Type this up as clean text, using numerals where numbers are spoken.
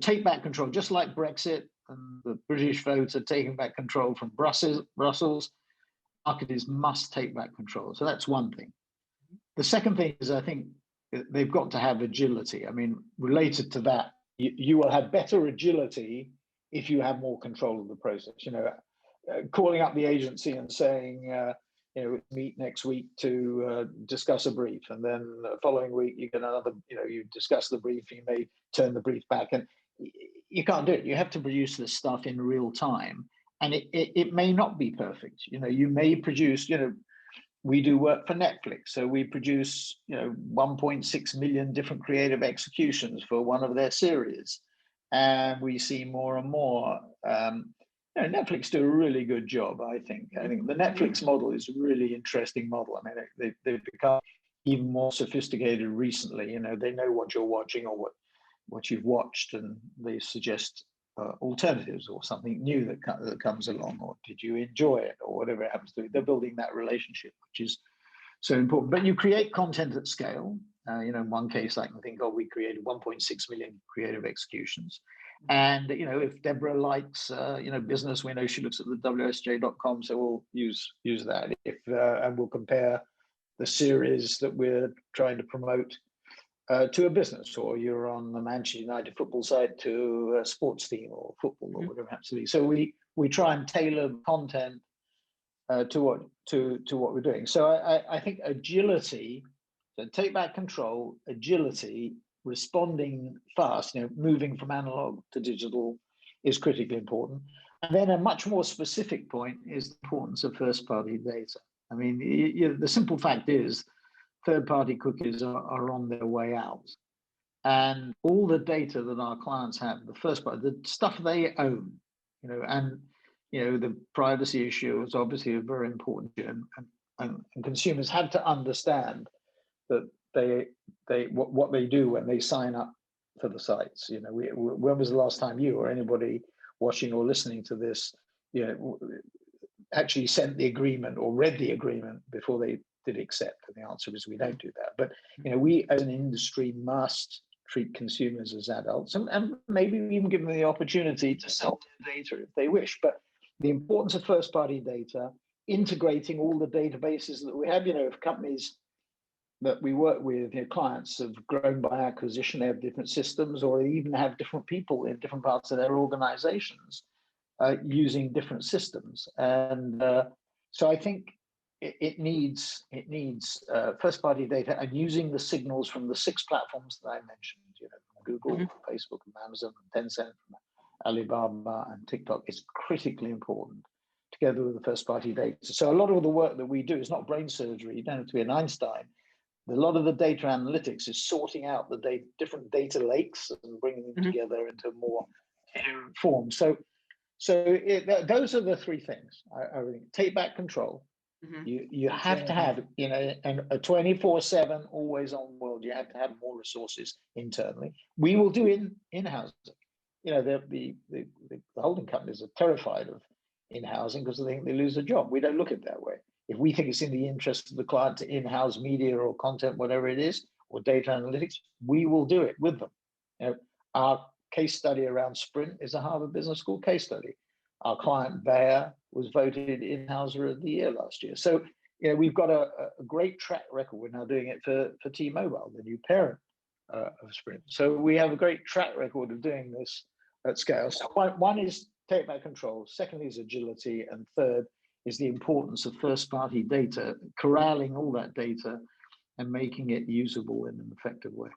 take back control, just like Brexit and the British vote are taking back control from Brussels. Marketers must take back control. So that's one thing. The second thing is, I think they've got to have agility. I mean, related to that, you will have better agility if you have more control of the process. Calling up the agency and saying, meet next week to discuss a brief, and then the following week you get another, you discuss the brief, you may turn the brief back, and you can't do it. You have to produce this stuff in real time, and it may not be perfect. You may produce, we do work for Netflix, so we produce 1.6 million different creative executions for one of their series, and we see more and more. Netflix do a really good job, I think. I think the Netflix model is a really interesting model. I mean, they've become even more sophisticated recently. They know what you're watching or what you've watched, and they suggest alternatives or something new that comes along, or did you enjoy it, or whatever it happens to be. They're building that relationship, which is so important. But you create content at scale. In one case, I can think of, we created 1.6 million creative executions. And, if Deborah likes, business, we know she looks at the WSJ.com, so we'll use that. And we'll compare the series that we're trying to promote to a business, or you're on the Manchester United football side to a sports team or football or whatever it happens to be. So we try and tailor content to what we're doing. So I think agility, so take back control, agility, responding fast, moving from analog to digital is critically important. And then a much more specific point is the importance of first-party data. I mean, the simple fact is third-party cookies are on their way out. And all the data that our clients have, the first part, the stuff they own, the privacy issue is obviously a very important issue, and consumers have to understand that what they do when they sign up for the sites. When was the last time you or anybody watching or listening to this, actually sent the agreement or read the agreement before they did accept? And the answer is we don't do that. But we as an industry must treat consumers as adults, and maybe even give them the opportunity to sell their data if they wish. But the importance of first-party data, integrating all the databases that we have, if companies that we work with, clients have grown by acquisition, they have different systems, or they even have different people in different parts of their organizations using different systems. And so I think it needs first-party data, and using the signals from the 6 platforms that I mentioned, from Google, from Facebook, from Amazon, from Tencent, from Alibaba, and TikTok is critically important, together with the first-party data. So a lot of the work that we do is not brain surgery. You don't have to be an Einstein. A lot of the data analytics is sorting out the different data lakes and bringing them together into more coherent form. So those are the 3 things. I think take back control. You have to have, and a 24/7 always on world. You have to have more resources internally. We will do in-housing. The holding companies are terrified of in-housing because they think they lose a job. We don't look at it that way. If we think it's in the interest of the client to in-house media or content, whatever it is, or data analytics, we will do it with them. Our case study around Sprint is a Harvard Business School case study. Our client Bayer was voted in-houser of the year last year. So we've got a great track record. We're now doing it for T-Mobile, the new parent of Sprint. So we have a great track record of doing this at scale. So one is take back control. Second is agility, and third is the importance of first-party data, corralling all that data and making it usable in an effective way.